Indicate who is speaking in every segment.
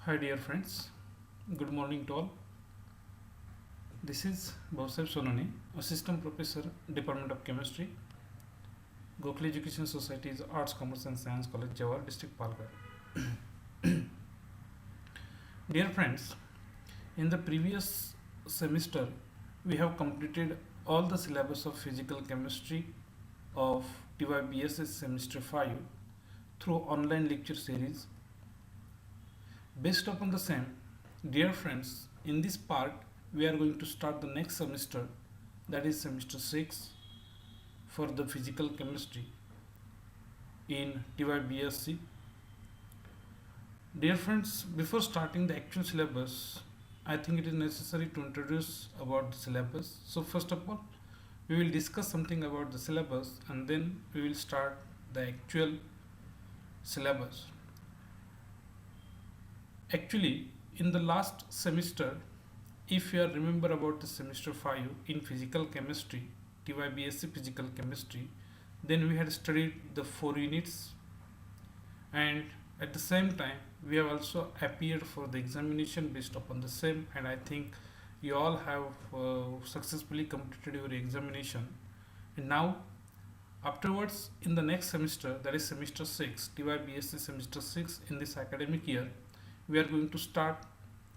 Speaker 1: Hi dear friends, good morning to all. This is Bhavsar Sonani, Assistant Professor, Department of Chemistry, Gokhale Education Society's Arts, Commerce and Science College, Jawar, District Palghar. Dear friends, in the previous semester, we have completed all the syllabus of Physical Chemistry of TYBSS Semester 5 through online lecture series. Based upon the same, dear friends, in this part we are going to start the next semester, that is semester 6 for the physical chemistry in TYBSc. Dear friends, before starting the actual syllabus, I think it is necessary to introduce about the syllabus. So first of all, we will discuss something about the syllabus and then we will start the actual syllabus. Actually, in the last semester, if you remember about the semester 5 in physical chemistry, TYBSc physical chemistry, then we had studied the 4 units, and at the same time we have also appeared for the examination based upon the same, and I think you all have successfully completed your examination. And now afterwards, in the next semester, that is semester 6, TYBSc semester 6 in this academic year, we are going to start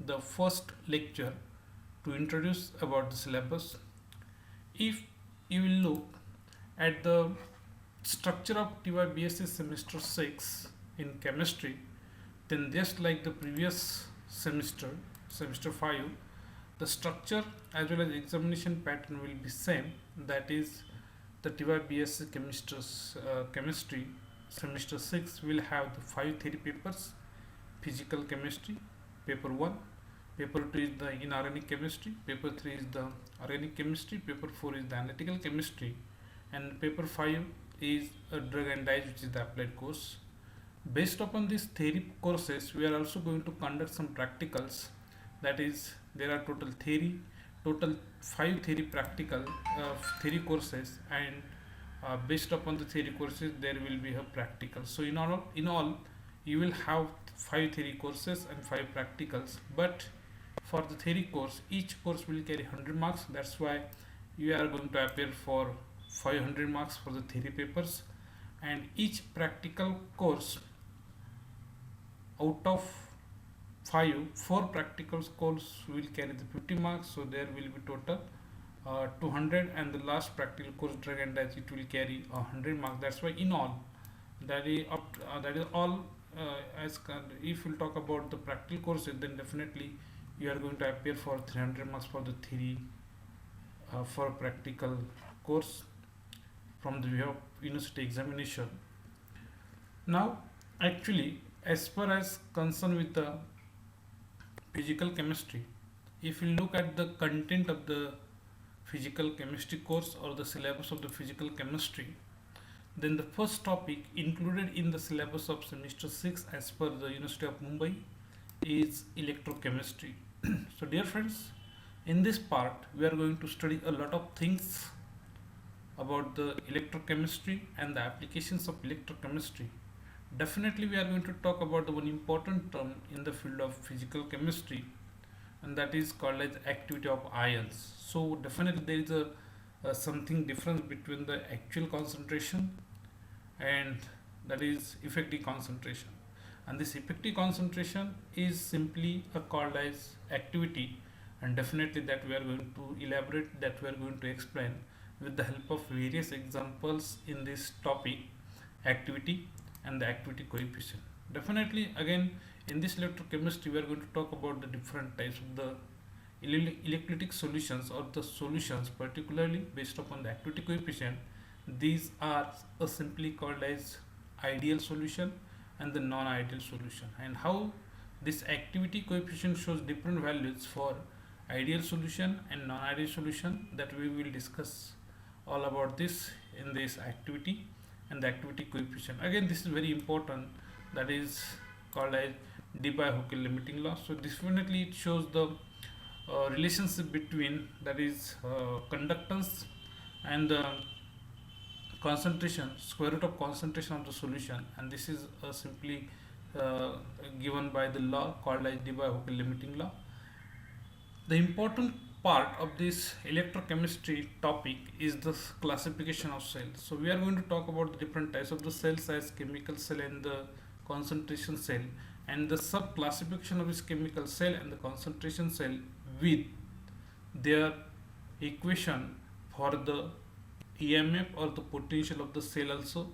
Speaker 1: the first lecture to introduce about the syllabus. If you will look at the structure of TYBSc semester 6 in chemistry, then just like the previous semester, semester 5, the structure as well as examination pattern will be same. That is, the TYBSc chemistry semester 6 will have the 5 theory papers: physical chemistry, paper 1, paper 2 is the inorganic chemistry, paper 3 is the organic chemistry, paper 4 is the analytical chemistry, and paper 5 is a drug and dyes, which is the applied course. Based upon these theory courses, we are also going to conduct some practicals. That is, there are total 5 theory practical theory courses, and based upon the theory courses, there will be a practical. So in all, you will have 5 theory courses and 5 practicals. But for the theory course, each course will carry 100 marks. That's why you are going to appear for 500 marks for the theory papers, and each practical course out of 4 practical course will carry the 50 marks. So there will be total 200, and the last practical course, drug and dyes, it will carry 100 marks. That's why in all, that is all. If we'll talk about the practical courses, then definitely you are going to appear for 300 marks for the theory for practical course from the view of university examination. Now, actually, as far as concerned with the physical chemistry, if you look at the content of the physical chemistry course or the syllabus of the physical chemistry, then the first topic included in the syllabus of semester 6 as per the University of Mumbai is electrochemistry. So dear friends, in this part we are going to study a lot of things about the electrochemistry and the applications of electrochemistry. Definitely we are going to talk about the one important term in the field of physical chemistry, and that is called as activity of ions. So definitely there is a something difference between the actual concentration and that is effective concentration, and this effective concentration is simply called as activity, and definitely that we are going to elaborate, that we are going to explain with the help of various examples in this topic, activity and the activity coefficient. Definitely again, in this electrochemistry we are going to talk about the different types of the electrolytic solutions or the solutions, particularly based upon the activity coefficient. These are simply called as ideal solution and the non-ideal solution, and how this activity coefficient shows different values for ideal solution and non-ideal solution, that we will discuss all about this in this activity and the activity coefficient. Again, this is very important, that is called as Debye-Hückel limiting law. So definitely it shows the relationship between, that is conductance and the concentration, square root of concentration of the solution, and this is simply uh, given by the law called as Debye-Hückel limiting law. The important part of this electrochemistry topic is the classification of cells. So we are going to talk about the different types of the cells as chemical cell and the concentration cell, and the sub classification of this chemical cell and the concentration cell with their equation for the EMF or the potential of the cell also,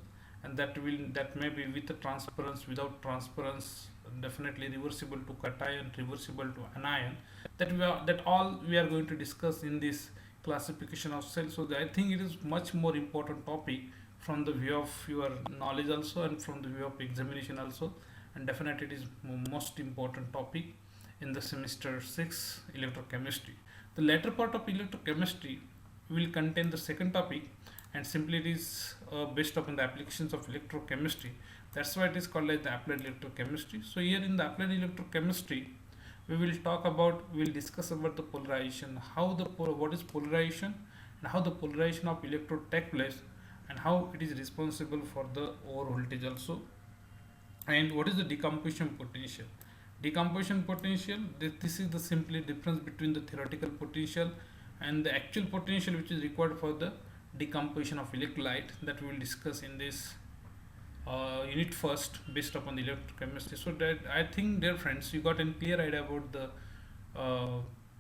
Speaker 1: and that may be with the transference, without transference, definitely reversible to cation, reversible to anion. That all we are going to discuss in this classification of cells. So I think it is much more important topic from the view of your knowledge also, and from the view of examination also, and definitely it is most important topic in the semester 6 electrochemistry. The latter part of electrochemistry will contain the second topic, and simply it is based upon the applications of electrochemistry. That's why it is called as the applied electrochemistry. So here in the applied electrochemistry, we will discuss about the polarization, what is polarization, and how the polarization of electrode take place, and how it is responsible for the over voltage also, and what is the decomposition potential. Decomposition potential, this is the simply difference between the theoretical potential and the actual potential which is required for the decomposition of electrolyte, that we will discuss in this unit first based upon the electrochemistry. So that I think, dear friends, you got a clear idea about the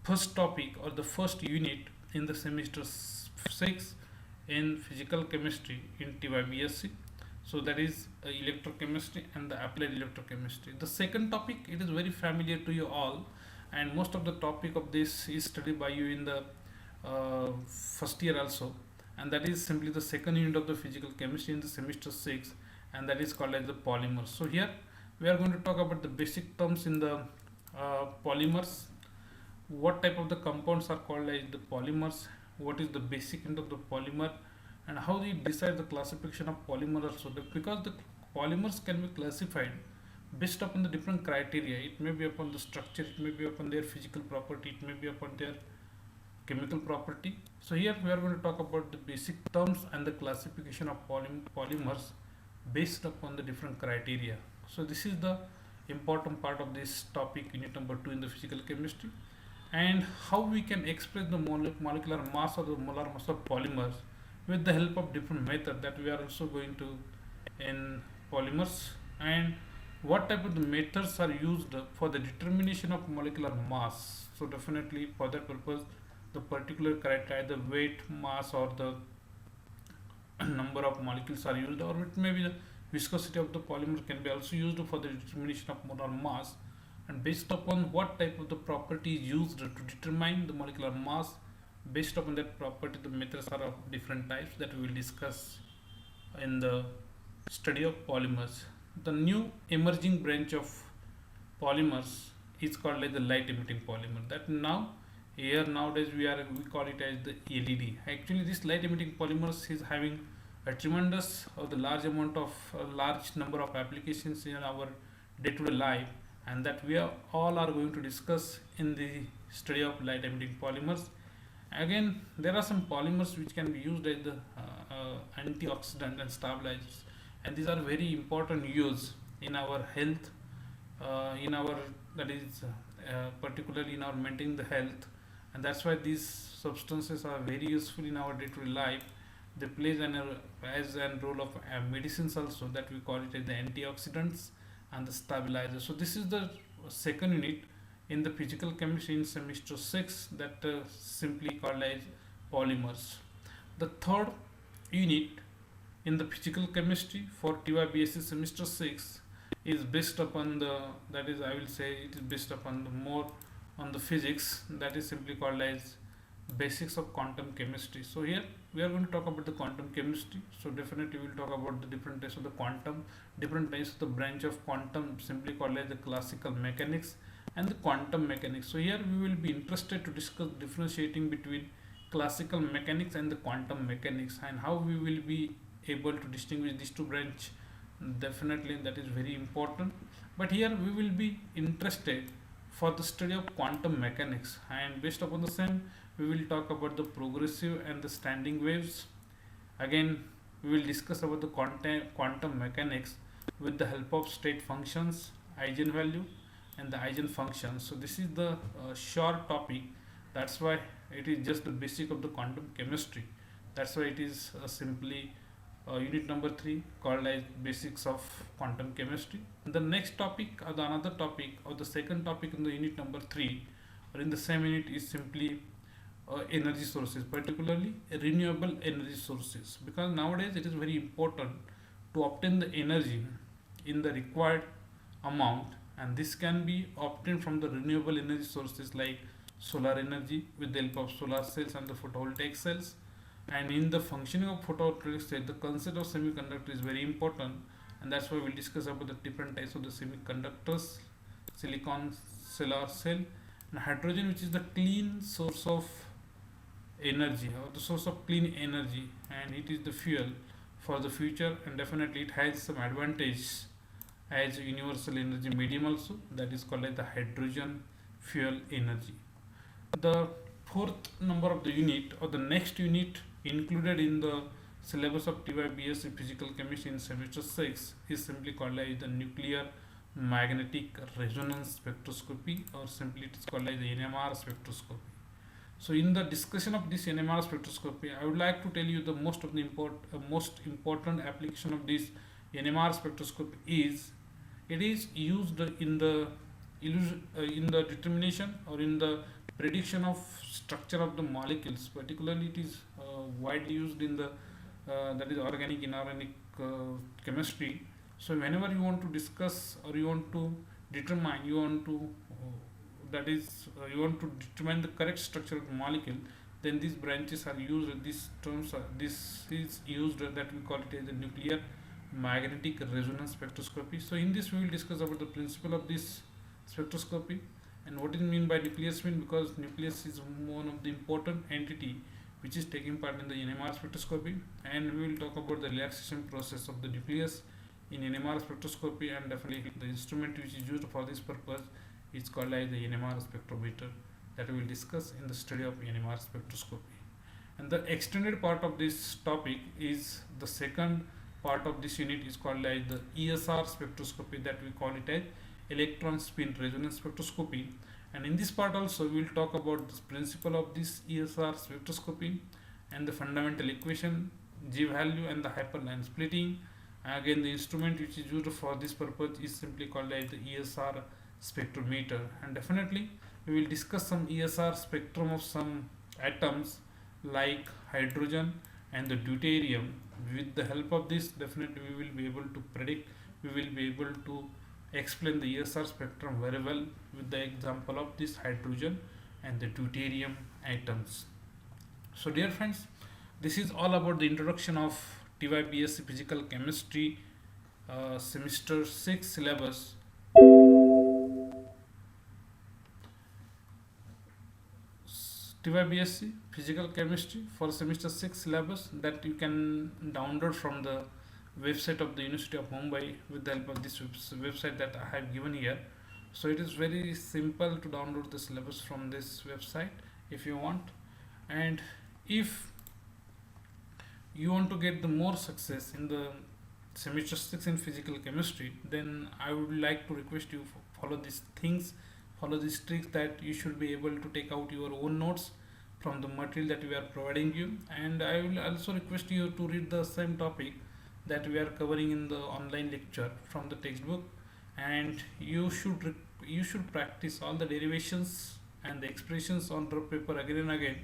Speaker 1: first topic or the first unit in the semester 6 in physical chemistry in TYBSc. So that is electrochemistry and the applied electrochemistry. The second topic, it is very familiar to you all, and most of the topic of this is studied by you in the first year also, and that is simply the second unit of the physical chemistry in the semester 6, and that is called as the polymers. So here we are going to talk about the basic terms in the polymers. What type of the compounds are called as the polymers, what is the basic end of the polymer, and how we decide the classification of polymer also. Because the polymers can be classified based upon the different criteria. It may be upon the structure, it may be upon their physical property, it may be upon their chemical property. So here we are going to talk about the basic terms and the classification of polymers based upon the different criteria. So this is the important part of this topic, unit number 2 in the physical chemistry, and how we can express the molecular mass or the molar mass of polymers with the help of different method that we are also going to in polymers, and what type of the methods are used for the determination of molecular mass. So definitely for that purpose, the particular criteria, the weight, mass, or the number of molecules are used, or it may be the viscosity of the polymer can be also used for the determination of molar mass, and based upon what type of the property is used to determine the molecular mass, based upon that property the methods are of different types that we will discuss in the study of polymers. The new emerging branch of polymers is called like the light emitting polymer, that now here nowadays we call it as the LED. Actually this light emitting polymers is having a tremendous or the large amount of large number of applications in our day-to-day life, and that we are all are going to discuss in the study of light emitting polymers. Again, there are some polymers which can be used as the antioxidant and stabilizers, and these are very important use in our health, in our that is particularly in our maintaining the health, and that's why these substances are very useful in our day-to-day life. They play as an role of medicines also, that we call it as the antioxidants and the stabilizers. So this is the second unit in the physical chemistry in semester 6, that simply called as polymers. The third unit in the physical chemistry for TYBSc semester 6 is based upon the, that is I will say it is based upon the more on the physics, that is simply called as basics of quantum chemistry. So here we are going to talk about the quantum chemistry. So definitely we will talk about the different types of the quantum, different types of the branch of quantum, simply called as the classical mechanics and the quantum mechanics. So here we will be interested to discuss differentiating between classical mechanics and the quantum mechanics, and how we will be able to distinguish these two branch. Definitely that is very important, but here we will be interested for the study of quantum mechanics, and based upon the same we will talk about the progressive and the standing waves. Again we will discuss about the quantum mechanics with the help of state functions, eigenvalue, and the eigenfunction. So this is the short topic. That's why it is just the basic of the quantum chemistry. That's why it is simply unit number 3 called as basics of quantum chemistry. The next topic or the another topic or the second topic in the unit number 3 or in the same unit is simply energy sources, particularly renewable energy sources, because nowadays it is very important to obtain the energy in the required amount, and this can be obtained from the renewable energy sources like solar energy with the help of solar cells and the photovoltaic cells. And in the functioning of photovoltaic cell, the concept of semiconductor is very important, and that's why we'll discuss about the different types of the semiconductors: silicon, solar cell, and hydrogen, which is the clean source of energy or the source of clean energy, and it is the fuel for the future. And definitely it has some advantage as a universal energy medium also, that is called as the hydrogen fuel energy. The fourth number of the unit or the next unit included in the syllabus of TYBSc physical chemistry in semester 6 is simply called as the nuclear magnetic resonance spectroscopy, or simply it is called as the NMR spectroscopy. So in the discussion of this NMR spectroscopy, I would like to tell you the most important application of this NMR spectroscopy is it is used in the in the determination or in the prediction of structure of the molecules. Particularly, it is widely used in the that is organic, inorganic chemistry. So whenever you want to discuss or you want to determine, you want to you want to determine the correct structure of the molecule, then these branches are used. These terms are, this is used that we call it as the nuclear magnetic resonance spectroscopy. So in this we will discuss about the principle of this spectroscopy and what is mean by nucleus mean, because nucleus is one of the important entity which is taking part in the NMR spectroscopy, and we will talk about the relaxation process of the nucleus in NMR spectroscopy, and definitely the instrument which is used for this purpose is called as the NMR spectrometer, that we will discuss in the study of NMR spectroscopy. And the extended part of this topic is the second part of this unit is called as the ESR spectroscopy, that we call it as electron spin resonance spectroscopy. And in this part also we will talk about the principle of this ESR spectroscopy and the fundamental equation, G value, and the hyperline splitting. Again, the instrument which is used for this purpose is simply called as the ESR spectrometer. And definitely we will discuss some ESR spectrum of some atoms like hydrogen and the deuterium. With the help of this, definitely we will be able to predict, we will be able to explain the ESR spectrum very well with the example of this hydrogen and the deuterium atoms. So dear friends, this is all about the introduction of TYBSc physical chemistry semester 6 syllabus. TYBSc physical chemistry for semester 6 syllabus that you can download from the website of the University of Mumbai with the help of this website that I have given here. So it is very simple to download the syllabus from this website if you want. And if you want to get the more success in the semester 6 in physical chemistry, then I would like to request you follow these things, follow these tricks, that you should be able to take out your own notes from the material that we are providing you. And I will also request you to read the same topic that we are covering in the online lecture from the textbook, and you should practice all the derivations and the expressions on the paper again and again.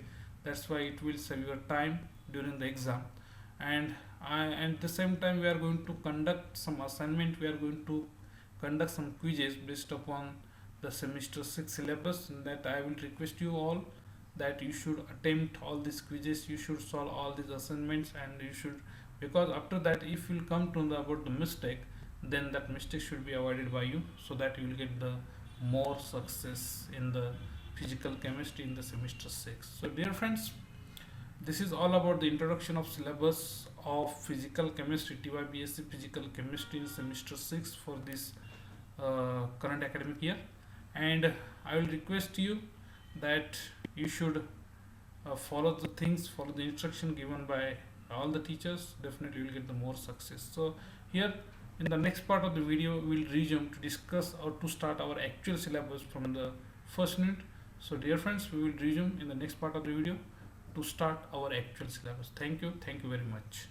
Speaker 1: That's why it will save your time during the exam. And at the same time we are going to conduct some assignment, we are going to conduct some quizzes based upon the semester 6 syllabus, and that I will request you all that you should attempt all these quizzes, you should solve all these assignments, and you should, because after that if you come to know about the mistake, then that mistake should be avoided by you, so that you will get the more success in the physical chemistry in the semester 6. So dear friends, this is all about the introduction of syllabus of physical chemistry, TYBSc physical chemistry in semester 6 for this current academic year. And I will request you that you should follow the things, follow the instruction given by all the teachers. Definitely you will get the more success. So here In the next part of the video, we'll resume to discuss or to start our actual syllabus from the first unit. So dear friends, we will resume in the next part of the video to start our actual syllabus. Thank you very much.